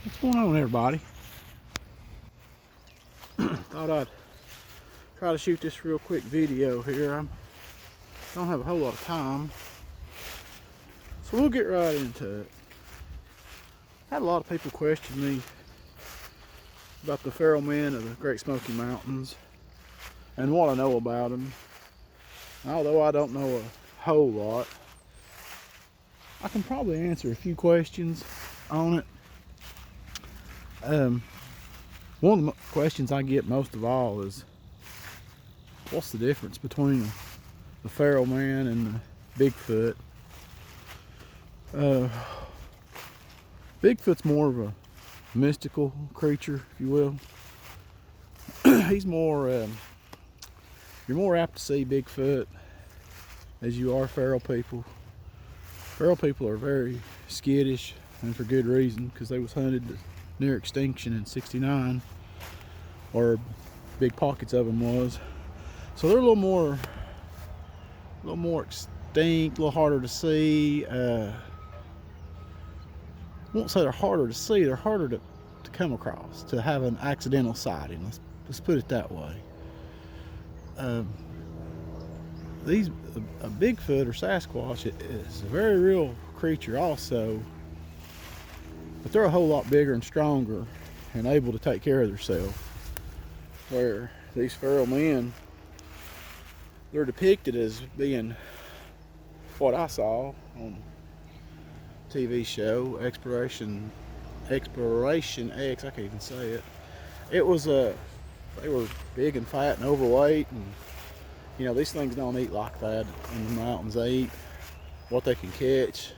What's going on, everybody? Thought I'd try to shoot this real quick video here. I don't have a whole lot of time, so we'll get right into it. Had a lot of people question me about the feral men of the Great Smoky Mountains and what I know about them. Although I don't know a whole lot, I can probably answer a few questions on it. One of the questions I get most of all is, what's the difference between the feral man and the Bigfoot? Bigfoot's more of a mystical creature, if you will. He's more, you're more apt to see Bigfoot as you are feral people. Feral people are very skittish, and for good reason, because they was hunted to near extinction in '69, or big pockets of them was. So they're a little more extinct, a little harder to see. I won't say they're harder to see, they're harder to come across, to have an accidental sighting. Let's put it that way. A Bigfoot or Sasquatch is a very real creature also, but they're a whole lot bigger and stronger and able to take care of themselves. Where these feral men, they're depicted as being what I saw on TV show Exploration X, I can't even say it. It was they were big and fat and overweight, and you know, these things don't eat like that in the mountains. They eat what they can catch,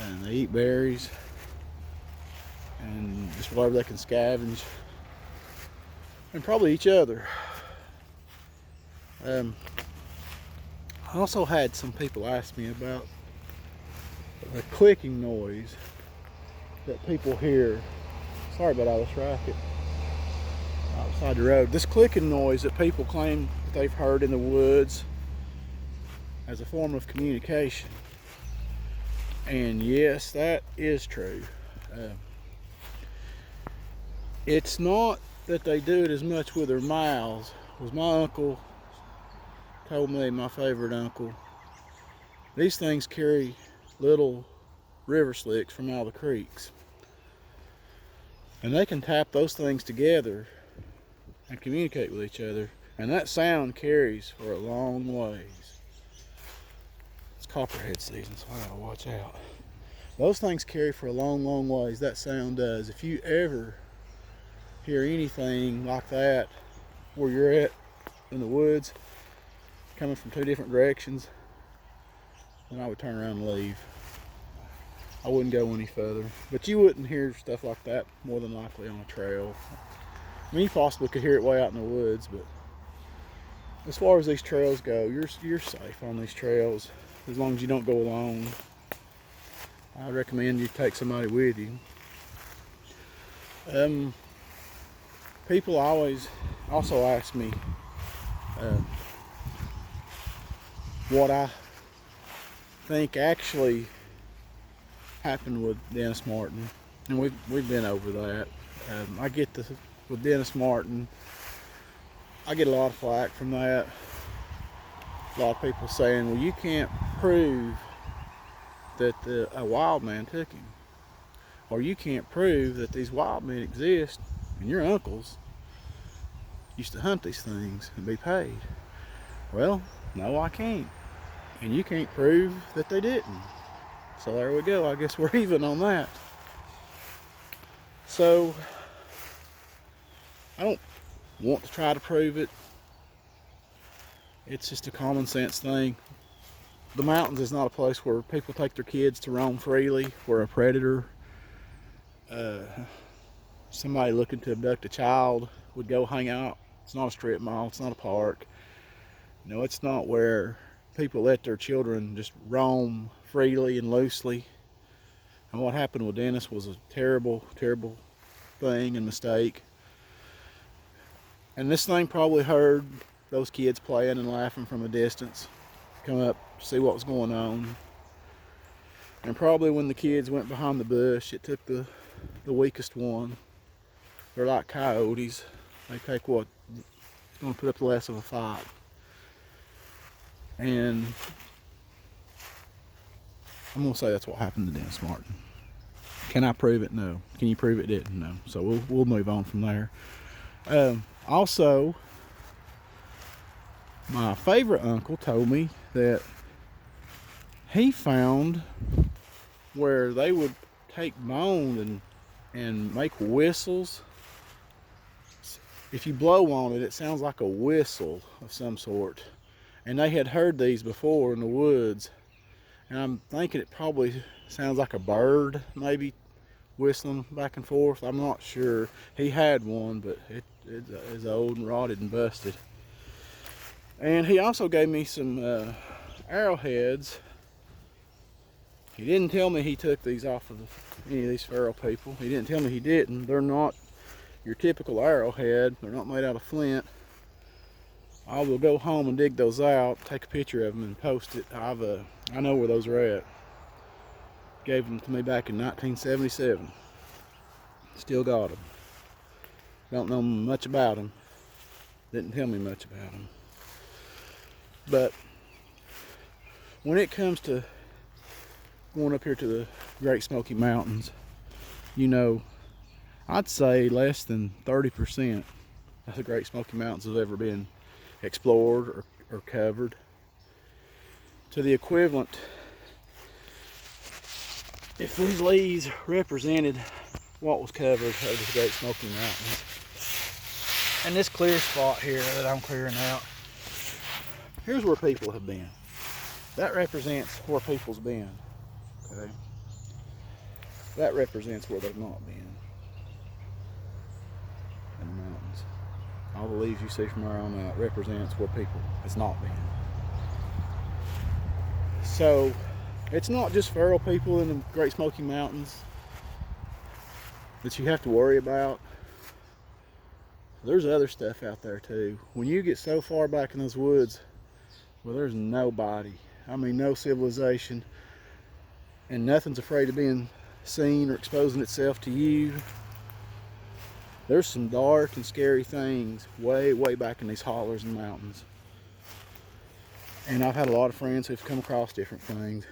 and they eat berries and just whatever they can scavenge, and probably each other. I also had some people ask me about the clicking noise that people hear. Sorry about all this racket outside the road. This clicking noise that people claim that they've heard in the woods as a form of communication. And yes, that is true. It's not that they do it as much with their mouths. Was my uncle told me, my favorite uncle, these things carry little river slicks from all the creeks, and they can tap those things together and communicate with each other, and that sound carries for a long ways. It's copperhead season, so I gotta watch out. Those things carry for a long ways. That sound does. If you ever hear anything like that where you're at in the woods, coming from two different directions, then I would turn around and leave. I wouldn't go any further. But you wouldn't hear stuff like that more than likely on a trail. I mean, you possibly could hear it way out in the woods, but as far as these trails go, you're safe on these trails as long as you don't go alone. I recommend you take somebody with you. People always also ask me what I think actually happened with Dennis Martin, and we've been over that. I get this with Dennis Martin. I get a lot of flack from that. A lot of people saying, "Well, you can't prove that a wild man took him, or you can't prove that these wild men exist, and your uncles used to hunt these things and be paid." Well, no, I can't. And you can't prove that they didn't. So there we go. I guess we're even on that. So I don't want to try to prove it. It's just a common sense thing. The mountains is not a place where people take their kids to roam freely, where a predator, somebody looking to abduct a child would go hang out. It's not a strip mall. It's not a park. You know, it's not where people let their children just roam freely and loosely. And what happened with Dennis was a terrible thing and mistake. And this thing probably heard those kids playing and laughing from a distance, come up to see what was going on. And probably when the kids went behind the bush, it took the the weakest one. They're like coyotes. They take what's going to put up the less of a fight. And I'm going to say that's what happened to Dennis Martin. Can I prove it? No. Can you prove it didn't? No. So we'll move on from there. Also, my favorite uncle told me that he found where they would take bone and make whistles. If you blow on it, it sounds like a whistle of some sort. And they had heard these before in the woods. And I'm thinking it probably sounds like a bird, maybe whistling back and forth. I'm not sure. He had one, but it is old and rotted and busted. And he also gave me some arrowheads. He didn't tell me he took these off of any of these feral people. He didn't tell me he didn't. They're not your typical arrowhead. They're not made out of flint. I will go home and dig those out, take a picture of them and post it. I know where those are at. Gave them to me back in 1977. Still got them. Don't know much about them. Didn't tell me much about them. But when it comes to going up here to the Great Smoky Mountains, you know, I'd say less than 30% of the Great Smoky Mountains have ever been explored or covered. To the equivalent, if these leaves represented what was covered of the Great Smoky Mountains, and this clear spot here that I'm clearing out, here's where people have been. That represents where people's been. Okay? That represents where they've not been. In the mountains. All the leaves you see from there on out represents where people has not been. So it's not just feral people in the Great Smoky Mountains that you have to worry about. There's other stuff out there too. When you get so far back in those woods where there's nobody, I mean no civilization, and nothing's afraid of being seen or exposing itself to you, there's some dark and scary things way back in these hollers and mountains. And I've had a lot of friends who've come across different things.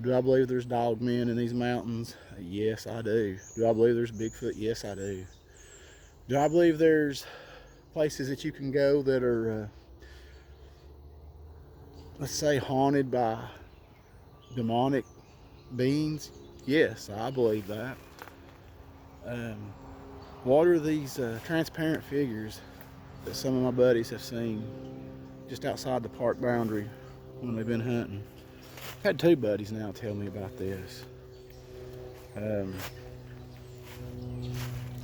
Do I believe there's dog men in these mountains? Yes, I do. Do I believe there's Bigfoot? Yes, I do. Do I believe there's places that you can go that are, let's say, haunted by demonic beings? Yes, I believe that. What are these transparent figures that some of my buddies have seen just outside the park boundary when they've been hunting? I've had two buddies now tell me about this.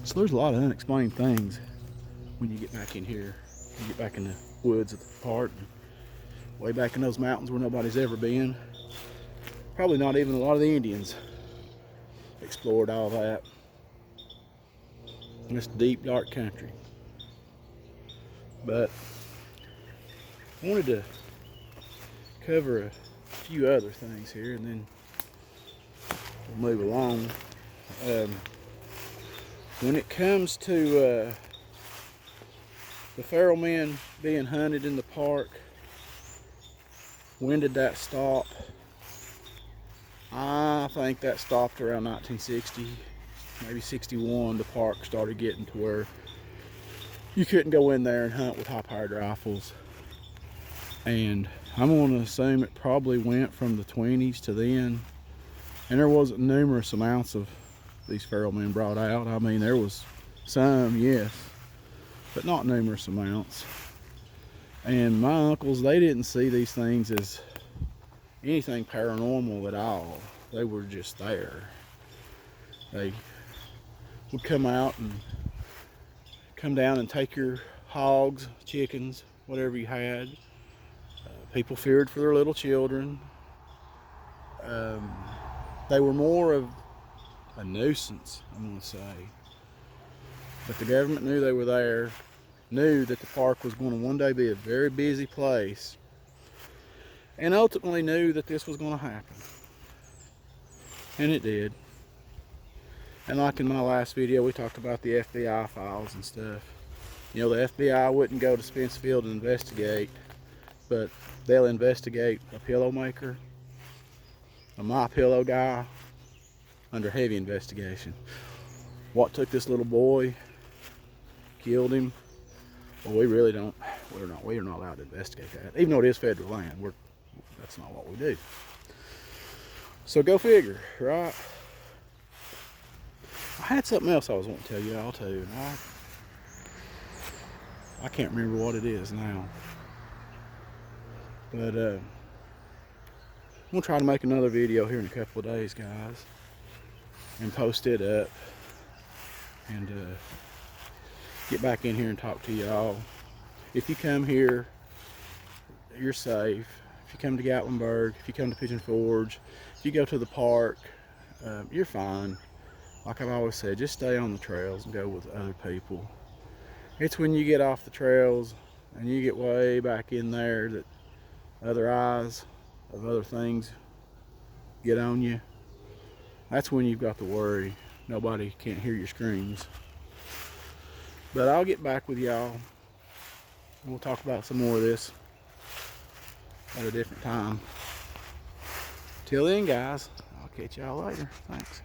So there's a lot of unexplained things when you get back in here. You get back in the woods of the park, and way back in those mountains where nobody's ever been. Probably not even a lot of the Indians explored all that. It's deep, dark country. But I wanted to cover a few other things here and then we'll move along. When it comes to the feral men being hunted in the park, when did that stop? I think that stopped around 1960, maybe 61. The park started getting to where you couldn't go in there and hunt with high-powered rifles. And I'm going to assume it probably went from the 20s to then. And there wasn't numerous amounts of these feral men brought out. I mean, there was some, yes, but not numerous amounts. And my uncles, they didn't see these things as anything paranormal at all. They were just there. They would come out and come down and take your hogs, chickens, whatever you had. People feared for their little children. They were more of a nuisance, I'm going to say. But the government knew they were there, knew that the park was going to one day be a very busy place, and ultimately knew that this was going to happen. And it did. And like in my last video, we talked about the FBI files and stuff. You know, the FBI wouldn't go to Spencefield and investigate, but they'll investigate a pillow maker, a My Pillow guy, under heavy investigation. What took this little boy, killed him? Well, we really don't. We are not allowed to investigate that, even though it is federal land. That's not what we do. So go figure, right? I had something else I was wanting to tell you all too. I can't remember what it is now. But I'm gonna try to make another video here in a couple of days, guys, and post it up, and get back in here and talk to y'all. If you come here, you're safe. If you come to Gatlinburg, if you come to Pigeon Forge, if you go to the park, you're fine. Like I've always said, just stay on the trails and go with other people. It's when you get off the trails and you get way back in there that other eyes of other things get on you. That's when you've got to worry. Nobody can't hear your screams. But I'll get back with y'all. We'll talk about some more of this at a different time. Till then, guys, I'll catch y'all later. Thanks.